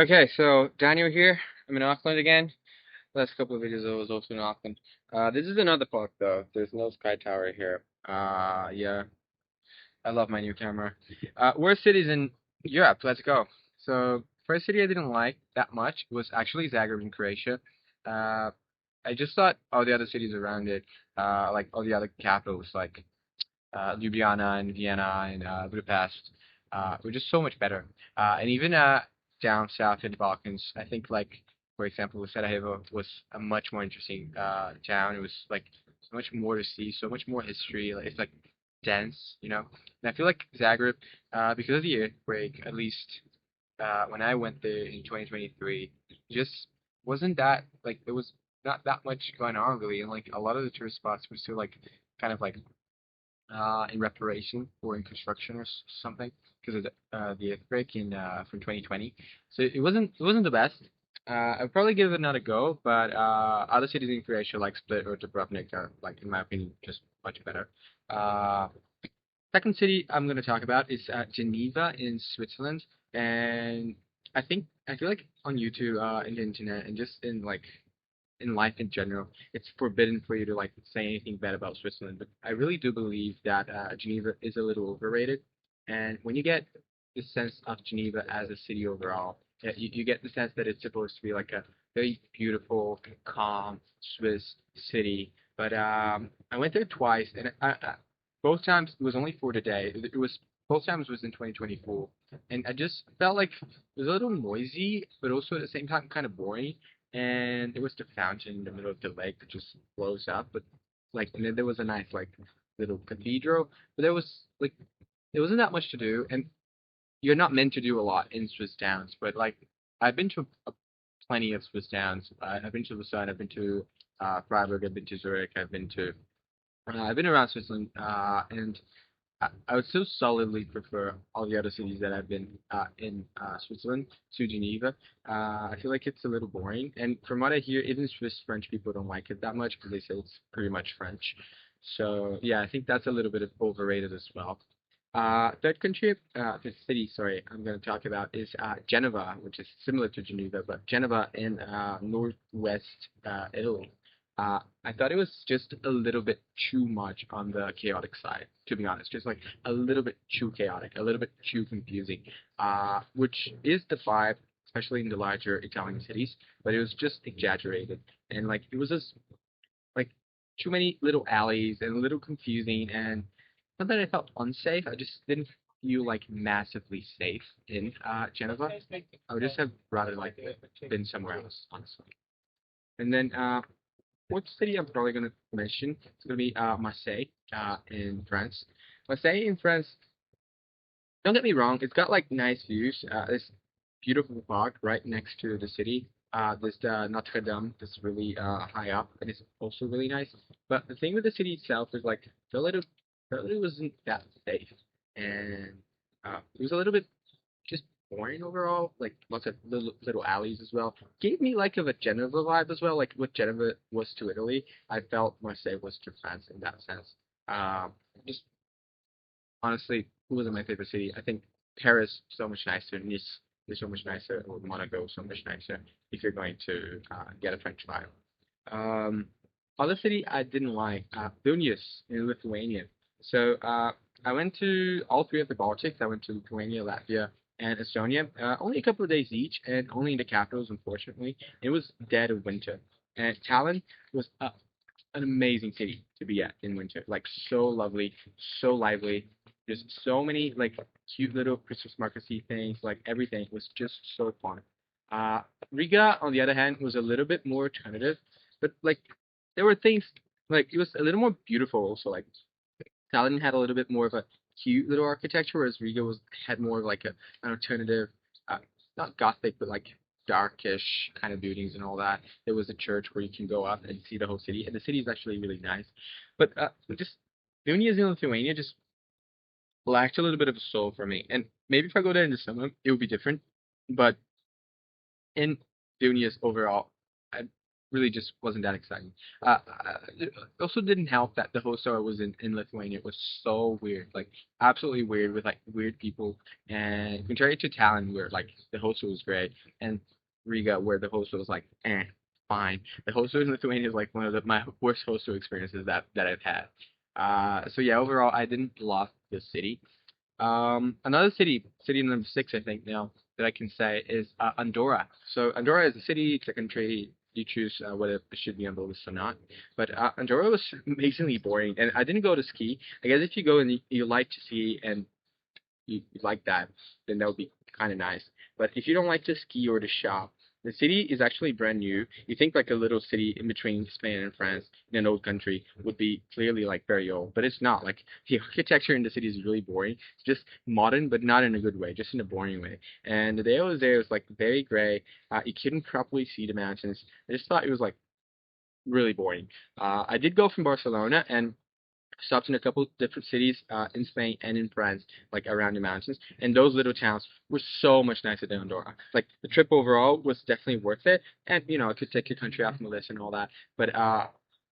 Okay, so Daniel here. I'm in Auckland again. Last couple of videos I was also in Auckland. This is another park though. There's no sky tower here. Yeah, I love my new camera. Worst cities in Europe. Let's go. So first city I didn't like that much was actually Zagreb in Croatia. Uh, I just thought all the other cities around it, like all the other capitals, like Ljubljana and Vienna and Budapest, were just so much better. And even down south in the Balkans, I think like for example, Sarajevo was a much more interesting town. It was like so much more to see, so much more history. Like, it's like dense, you know. And I feel like Zagreb, because of the earthquake, at least when I went there in 2023, just wasn't that like there was not that much going on really, and like a lot of the tourist spots were still like kind of like in reparation or in construction or something because of the earthquake in from 2020. So it wasn't the best. I'd probably give it another go, but other cities in Croatia like Split or Dubrovnik are like in my opinion just much better. Uh, Second city I'm going to talk about is Geneva in Switzerland, and I feel like on YouTube, in the internet, and just in like in life in general, it's forbidden for you to like say anything bad about Switzerland. But I really do believe that Geneva is a little overrated. And when you get the sense of Geneva as a city overall, you get the sense that it's supposed to be like a very beautiful, calm Swiss city. But I went there twice, and both times it was only for the day. It was both times was in 2024, and I just felt like it was a little noisy, but also at the same time kind of boring, and there was the fountain in the middle of the lake that just blows up. But like, and then there was a nice like little cathedral, but there wasn't that much to do, and you're not meant to do a lot in Swiss towns. But like, I've been to plenty of Swiss towns. I've been to Lucerne, I've been to Freiburg, I've been to Zurich, I've been around Switzerland, and I would still solidly prefer all the other cities that I've been in Switzerland to Geneva. I feel like it's a little boring, and from what I hear, even Swiss French people don't like it that much because they say it's pretty much French. So yeah, I think that's a little bit of overrated as well. The city, sorry, I'm going to talk about is Genova, which is similar to Geneva, but Genova in northwest Italy. I thought it was just a little bit too much on the chaotic side, to be honest. Just like a little bit too chaotic, a little bit too confusing, which is the vibe, especially in the larger Italian cities, but it was just exaggerated. And like, it was just like too many little alleys and a little confusing. And not that I felt unsafe, I just didn't feel like massively safe in Geneva. I would just have rather like been somewhere else, honestly. And then fourth city I'm probably going to mention is going to be Marseille in France. Marseille in France, don't get me wrong, it's got like nice views. It's beautiful park right next to the city. There's the Notre Dame that's really high up, and it's also really nice. But the thing with the city itself is like felt it wasn't that safe, and it was a little bit just boring overall. Like lots of little alleys as well. Gave me like of a Geneva vibe as well, like what Geneva was to Italy. I felt Marseille was to France in that sense. Just honestly, it wasn't my favorite city. I think Paris so much nicer. Nice is so much nicer. Or Monaco so much nicer if you're going to get a French vibe. Um, Other city I didn't like, Vilnius in Lithuania. So I went to all three of the Baltics. I went to Lithuania, Latvia, and Estonia. Only a couple of days each, and only in the capitals, unfortunately. It was dead of winter. And Tallinn was an amazing city to be at in winter. Like so lovely, so lively. Just so many like cute little Christmas markety things. Like everything was just so fun. Uh, Riga, on the other hand, was a little bit more alternative, but like there were things like it was a little more beautiful. Also, like Tallinn had a little bit more of a cute little architecture, whereas Riga was had more of like an alternative, uh, not gothic, but like darkish kind of buildings and all that. There was a church where you can go up and see the whole city, and the city is actually really nice. But just Vilnius in Lithuania just lacked a little bit of a soul for me. And maybe if I go there in the summer, it would be different. But in Vilnius overall, really just wasn't that exciting. It also didn't help that the hostel I was in Lithuania was so weird, like absolutely weird with like weird people. And contrary to Tallinn, where like the hostel was great, and Riga, where the hostel was like, fine. The hostel in Lithuania is like one of my worst hostel experiences that I've had. So yeah, overall, I didn't love the city. Another city number six, I think now that I can say is Andorra. So Andorra is a city, it's a country. You choose whether it should be on the list or not. But Andorra was amazingly boring, and I didn't go to ski. I guess if you go and you like to ski and you like that, then that would be kind of nice. But if you don't like to ski or to shop, the city is actually brand new. You think like a little city in between Spain and France in an old country would be clearly like very old, but it's not. Like the architecture in the city is really boring. It's just modern, but not in a good way, just in a boring way. And the day I was there, it was like very gray. You couldn't properly see the mountains. I just thought it was like really boring. I did go from Barcelona and stopped in a couple different cities in Spain and in France, like around the mountains. And those little towns were so much nicer than Andorra. Like the trip overall was definitely worth it. And you know, I could take your country off my list and all that. But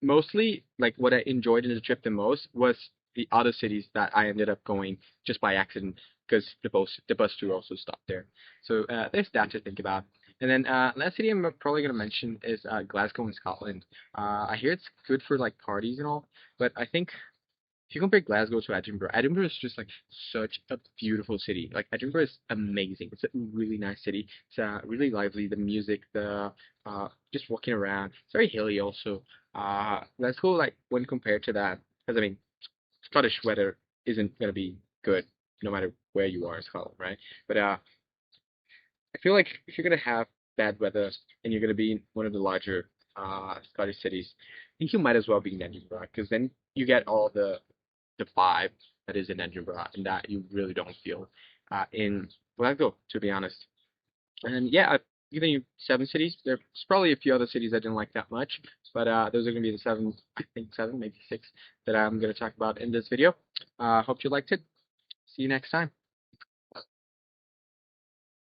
mostly, like what I enjoyed in the trip the most was the other cities that I ended up going just by accident because the bus tour also stopped there. So there's that to think about. And then last city I'm probably gonna mention is Glasgow in Scotland. I hear it's good for like parties and all, but I think if you compare Glasgow to Edinburgh, Edinburgh is just like such a beautiful city. Like Edinburgh is amazing. It's a really nice city. It's really lively. The music, the just walking around. It's very hilly also. Glasgow, like when compared to that, because I mean, Scottish weather isn't gonna be good no matter where you are in Scotland, right? But I feel like if you're gonna have bad weather and you're gonna be in one of the larger Scottish cities, I think you might as well be in Edinburgh because then you get all the vibe that is in Edinburgh and that you really don't feel in Glasgow, to be honest. And yeah, I've given you seven cities. There's probably a few other cities I didn't like that much, but those are going to be the seven, I think seven, maybe six, that I'm going to talk about in this video. Hope you liked it. See you next time.